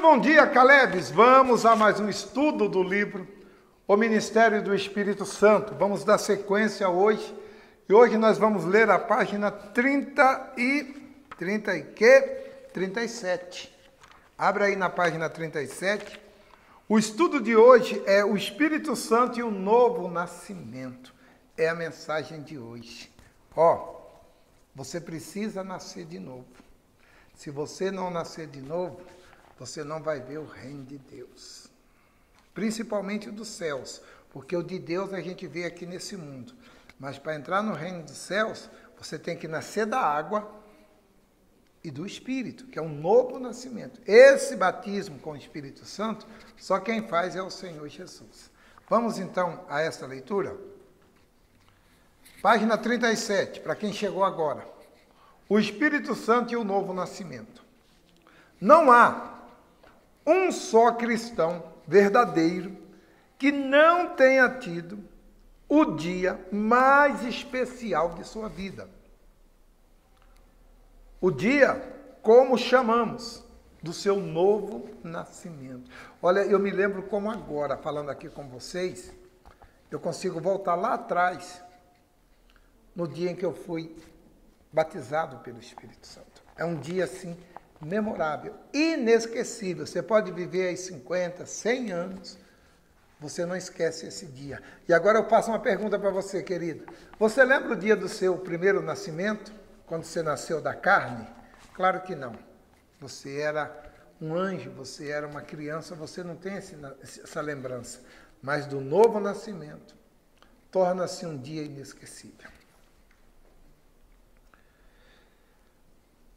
Bom dia, Calebes. Vamos a mais um estudo do livro O Ministério do Espírito Santo. Vamos dar sequência hoje. E hoje nós vamos ler a página 37. Abre aí na página 37. O estudo de hoje é o Espírito Santo e o novo nascimento. É a mensagem de hoje. Você precisa nascer de novo. Se você não nascer de novo, você não vai ver o reino de Deus. Principalmente dos céus, porque o de Deus a gente vê aqui nesse mundo. Mas para entrar no reino dos céus, você tem que nascer da água e do Espírito, que é um novo nascimento. Esse batismo com o Espírito Santo, só quem faz é o Senhor Jesus. Vamos então a esta leitura? Página 37, para quem chegou agora. O Espírito Santo e o novo nascimento. Não há um só cristão verdadeiro que não tenha tido o dia mais especial de sua vida. O dia, como chamamos, do seu novo nascimento. Olha, eu me lembro como agora, falando aqui com vocês, eu consigo voltar lá atrás, no dia em que eu fui batizado pelo Espírito Santo. É um dia assim, memorável, inesquecível. Você pode viver aí 50, 100 anos, você não esquece esse dia. E agora eu faço uma pergunta para você, querida. Você lembra o dia do seu primeiro nascimento? Quando você nasceu da carne? Claro que não. Você era um anjo, você era uma criança, você não tem essa lembrança. Mas do novo nascimento, torna-se um dia inesquecível.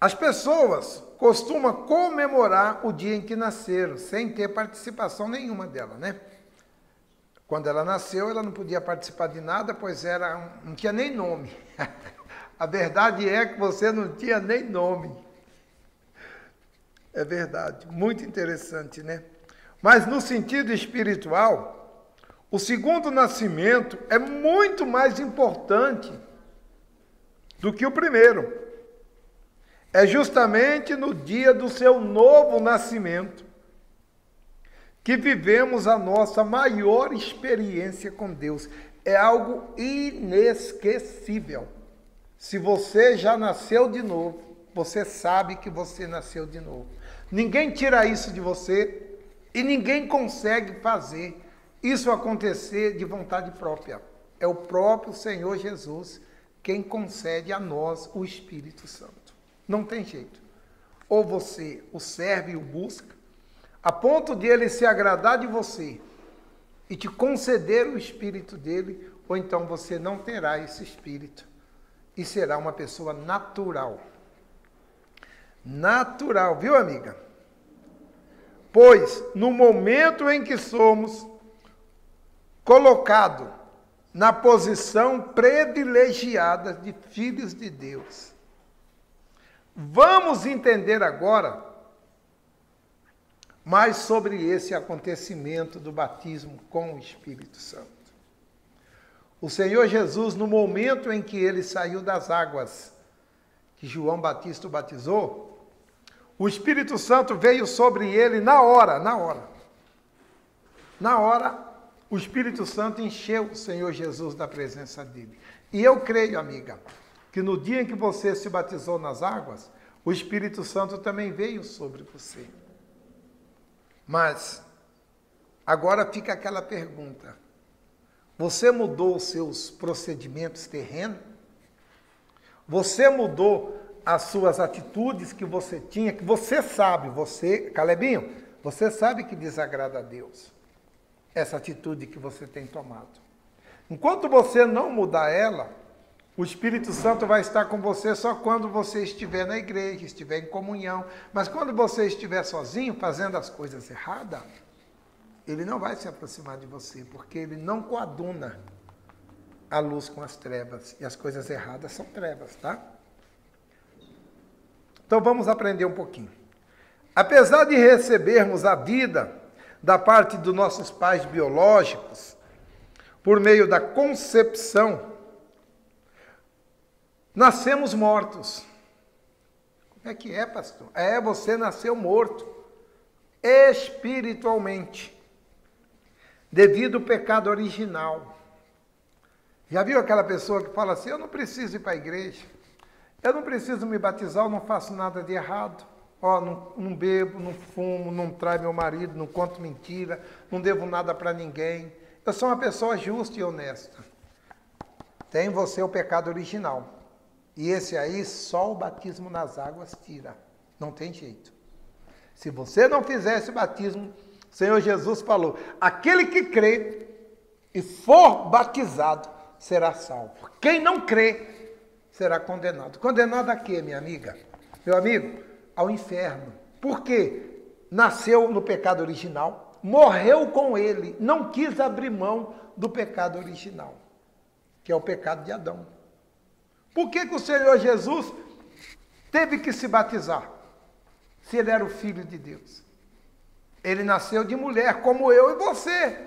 As pessoas costumam comemorar o dia em que nasceram, sem ter participação nenhuma dela, né? Quando ela nasceu, ela não podia participar de nada, pois não tinha nem nome. A verdade é que você não tinha nem nome. É verdade, muito interessante, né? Mas no sentido espiritual, o segundo nascimento é muito mais importante do que o primeiro. É justamente no dia do seu novo nascimento que vivemos a nossa maior experiência com Deus. É algo inesquecível. Se você já nasceu de novo, você sabe que você nasceu de novo. Ninguém tira isso de você e ninguém consegue fazer isso acontecer de vontade própria. É o próprio Senhor Jesus quem concede a nós o Espírito Santo. Não tem jeito. Ou você o serve e o busca, a ponto de ele se agradar de você e te conceder o Espírito dele, ou então você não terá esse Espírito e será uma pessoa natural. Natural, viu, amiga? Pois, no momento em que somos colocados na posição privilegiada de filhos de Deus, vamos entender agora mais sobre esse acontecimento do batismo com o Espírito Santo. O Senhor Jesus, no momento em que ele saiu das águas que João Batista o batizou, o Espírito Santo veio sobre ele na hora. Na hora, o Espírito Santo encheu o Senhor Jesus da presença dele. E eu creio, amiga, que no dia em que você se batizou nas águas, o Espírito Santo também veio sobre você. Mas, agora fica aquela pergunta. Você mudou os seus procedimentos terrenos? Você mudou as suas atitudes que você tinha, que você sabe, Calebinho, você sabe que desagrada a Deus. Essa atitude que você tem tomado. Enquanto você não mudar ela, o Espírito Santo vai estar com você só quando você estiver na igreja, estiver em comunhão. Mas quando você estiver sozinho, fazendo as coisas erradas, ele não vai se aproximar de você, porque ele não coaduna a luz com as trevas. E as coisas erradas são trevas, tá? Então vamos aprender um pouquinho. Apesar de recebermos a vida da parte dos nossos pais biológicos, por meio da concepção, nascemos mortos. Como é que é, pastor? Você nasceu morto. espiritualmente, devido ao pecado original. Já viu aquela pessoa que fala assim, eu não preciso ir para a igreja, eu não preciso me batizar, eu não faço nada de errado, ó, não bebo, não fumo, não traio meu marido, não conto mentira, não devo nada para ninguém, eu sou uma pessoa justa e honesta. Tem em você o pecado original. E esse aí, só o batismo nas águas tira. Não tem jeito. Se você não fizer esse batismo, o Senhor Jesus falou, aquele que crê e for batizado será salvo. Quem não crê será condenado. Condenado a quê, minha amiga? Meu amigo, ao inferno. Por quê? Nasceu no pecado original, morreu com ele, não quis abrir mão do pecado original, que é o pecado de Adão. Por que o Senhor Jesus teve que se batizar? Se ele era o Filho de Deus. Ele nasceu de mulher, como eu e você.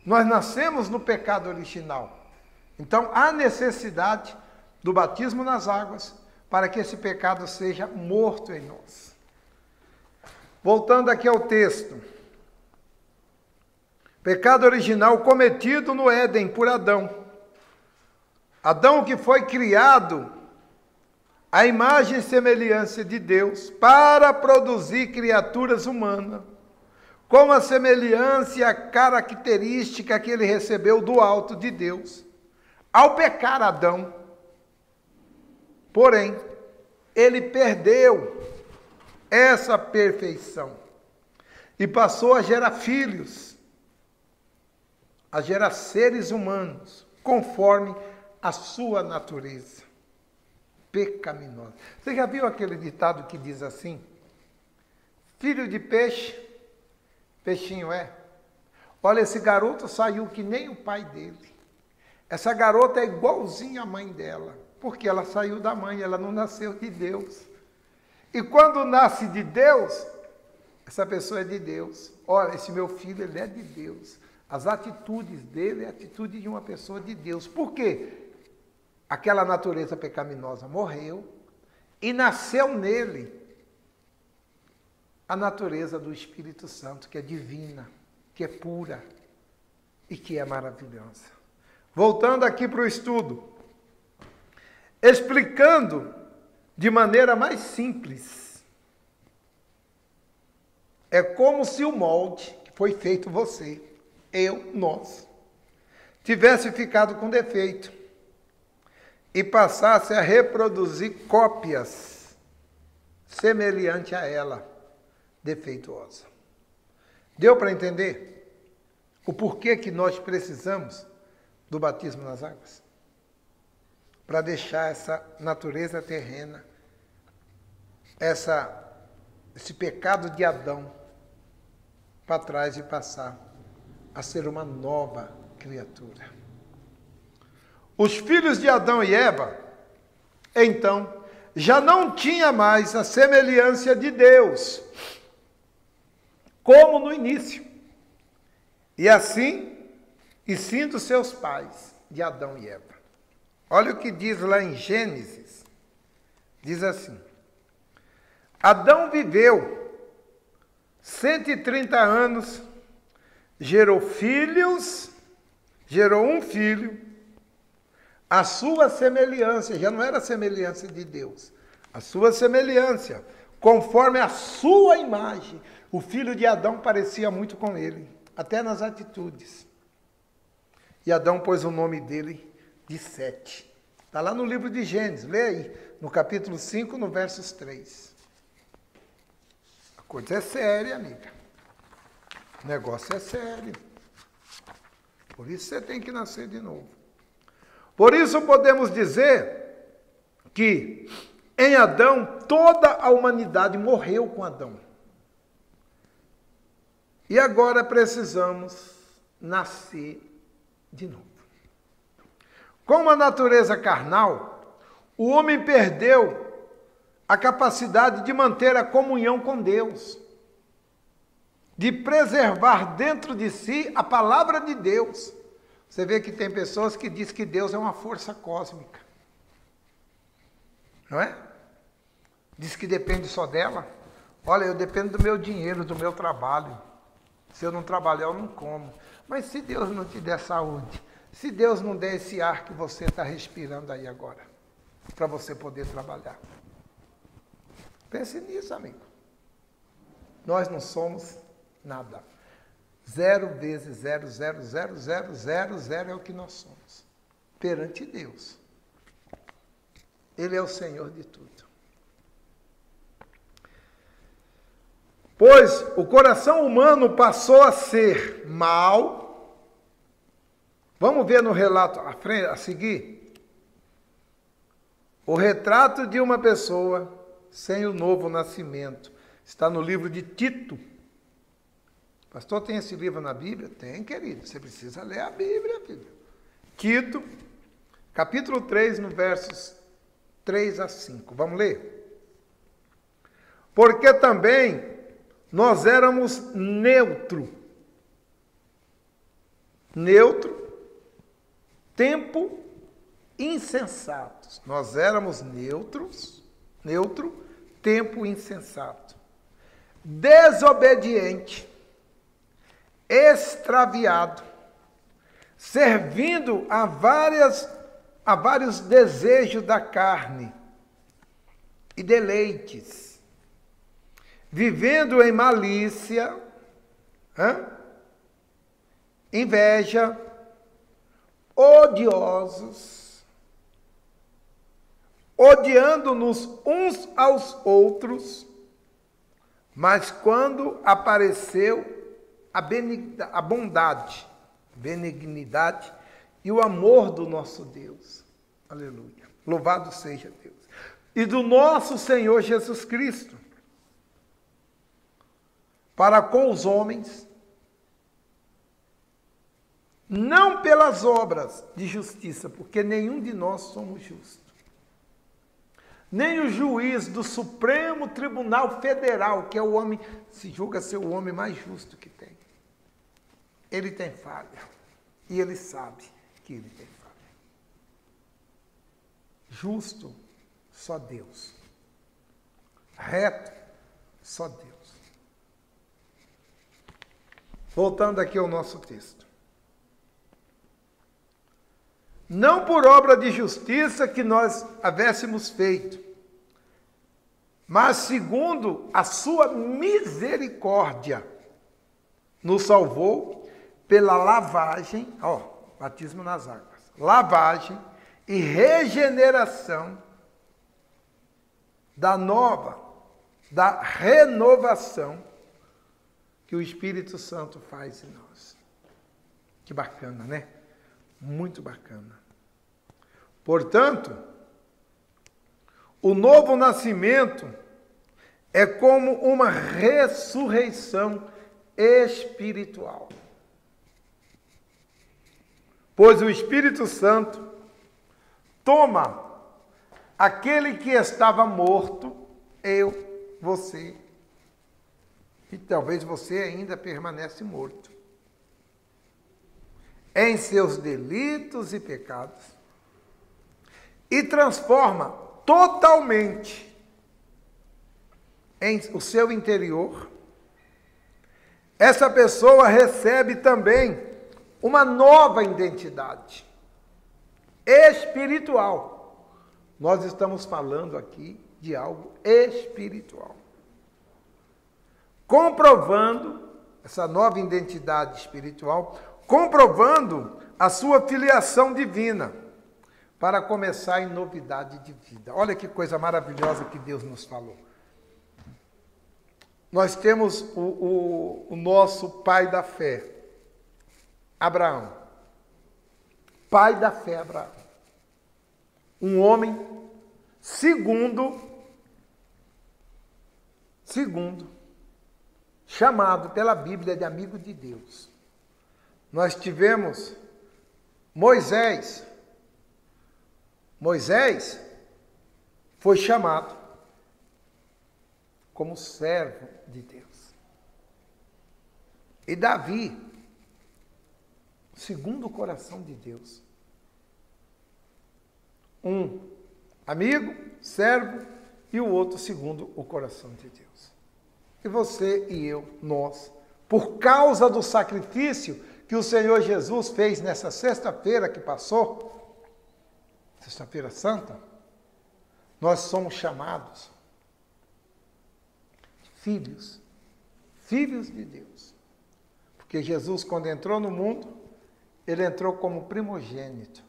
Nós nascemos no pecado original. Então, há necessidade do batismo nas águas para que esse pecado seja morto em nós. Voltando aqui ao texto. Pecado original cometido no Éden por Adão. Adão que foi criado à imagem e semelhança de Deus para produzir criaturas humanas, com a semelhança e a característica que ele recebeu do alto de Deus. Ao pecar Adão, porém, ele perdeu essa perfeição e passou a gerar filhos, a gerar seres humanos, conforme a sua natureza pecaminosa. Você já viu aquele ditado que diz assim? Filho de peixe, peixinho é. Olha, esse garoto saiu que nem o pai dele. Essa garota é igualzinha à mãe dela, porque ela saiu da mãe, ela não nasceu de Deus. E quando nasce de Deus, essa pessoa é de Deus. Olha, esse meu filho, ele é de Deus. As atitudes dele é a atitude de uma pessoa de Deus. Por quê? Aquela natureza pecaminosa morreu e nasceu nele a natureza do Espírito Santo, que é divina, que é pura e que é maravilhosa. Voltando aqui para o estudo, explicando de maneira mais simples, é como se o molde que foi feito você, eu, nós, tivesse ficado com defeito e passasse a reproduzir cópias semelhante a ela, defeituosa. Deu para entender o porquê que nós precisamos do batismo nas águas? Para deixar essa natureza terrena, esse pecado de Adão para trás e passar a ser uma nova criatura. Os filhos de Adão e Eva, então, já não tinha mais a semelhança de Deus, como no início. E assim, e sim dos seus pais, de Adão e Eva. Olha o que diz lá em Gênesis. Diz assim: Adão viveu 130 anos, gerou filhos, gerou um filho, a sua semelhança, já não era a semelhança de Deus, a sua semelhança, conforme a sua imagem. O filho de Adão parecia muito com ele, até nas atitudes. E Adão pôs o nome dele de Sete. Está lá no livro de Gênesis, lê aí, no capítulo 5, no versos 3. A coisa é séria, amiga. O negócio é sério. Por isso você tem que nascer de novo. Por isso podemos dizer que em Adão toda a humanidade morreu com Adão. E agora precisamos nascer de novo. Com a natureza carnal, o homem perdeu a capacidade de manter a comunhão com Deus, de preservar dentro de si a palavra de Deus. Você vê que tem pessoas que dizem que Deus é uma força cósmica. Não é? Diz que depende só dela. Olha, eu dependo do meu dinheiro, do meu trabalho. Se eu não trabalhar, eu não como. Mas se Deus não te der saúde, se Deus não der esse ar que você está respirando aí agora, para você poder trabalhar. Pense nisso, amigo. Nós não somos nada. 0 vezes 0, 0, 0, 0, 0, 0 é o que nós somos. Perante Deus. Ele é o Senhor de tudo. Pois o coração humano passou a ser mau. Vamos ver no relato a seguir. O retrato de uma pessoa sem o novo nascimento. Está no livro de Tito. Pastor, tem esse livro na Bíblia? Tem, querido. Você precisa ler a Bíblia, filho. Tito, capítulo 3, no versos 3 a 5. Vamos ler? Porque também nós éramos neutro, tempo insensatos. Nós éramos neutro, tempo insensato. Desobediente, extraviado, servindo a vários desejos da carne e deleites, vivendo em malícia, inveja, odiosos, odiando-nos uns aos outros, mas quando apareceu a bondade, benignidade e o amor do nosso Deus, aleluia, louvado seja Deus, e do nosso Senhor Jesus Cristo, para com os homens, não pelas obras de justiça, porque nenhum de nós somos justos, nem o juiz do Supremo Tribunal Federal, que é o homem, se julga ser o homem mais justo que tem. Ele tem falha, e ele sabe que ele tem falha. Justo, só Deus. Reto, só Deus. Voltando aqui ao nosso texto. Não por obra de justiça que nós havéssemos feito, mas segundo a sua misericórdia, nos salvou pela lavagem, batismo nas águas, lavagem e regeneração da renovação que o Espírito Santo faz em nós. Que bacana, né? Muito bacana. Portanto, o novo nascimento é como uma ressurreição espiritual. Pois o Espírito Santo toma aquele que estava morto, eu, você, e talvez você ainda permanece morto, em seus delitos e pecados, e transforma totalmente em o seu interior. Essa pessoa recebe também uma nova identidade espiritual. Nós estamos falando aqui de algo espiritual. Comprovando essa nova identidade espiritual, comprovando a sua filiação divina, para começar em novidade de vida. Olha que coisa maravilhosa que Deus nos falou. Nós temos o nosso pai da fé, Abraão. Pai da fé, Abraão. Um homem segundo, chamado pela Bíblia de amigo de Deus. Nós tivemos Moisés. Moisés foi chamado como servo de Deus. E Davi, segundo o coração de Deus. Um amigo, servo, e o outro segundo o coração de Deus. E você e eu, nós, por causa do sacrifício que o Senhor Jesus fez nessa sexta-feira que passou, sexta-feira santa, nós somos chamados filhos de Deus. Porque Jesus, quando entrou no mundo, ele entrou como primogênito.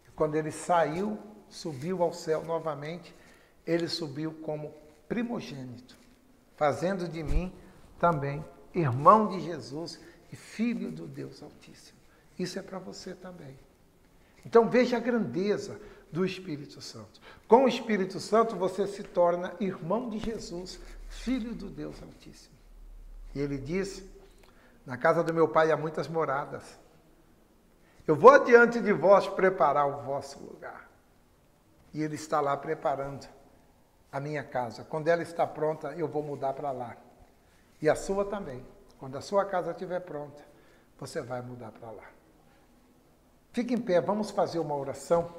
E quando ele saiu, subiu ao céu novamente, ele subiu como primogênito, fazendo de mim também irmão de Jesus e filho do Deus Altíssimo. Isso é para você também. Então veja a grandeza do Espírito Santo. Com o Espírito Santo você se torna irmão de Jesus, filho do Deus Altíssimo. E ele diz, na casa do meu pai há muitas moradas. Eu vou adiante de vós preparar o vosso lugar. E ele está lá preparando a minha casa. Quando ela está pronta, eu vou mudar para lá. E a sua também. Quando a sua casa estiver pronta, você vai mudar para lá. Fique em pé, vamos fazer uma oração.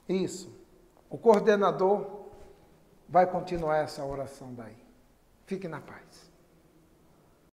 Isso. O coordenador vai continuar essa oração daí. Fique na paz.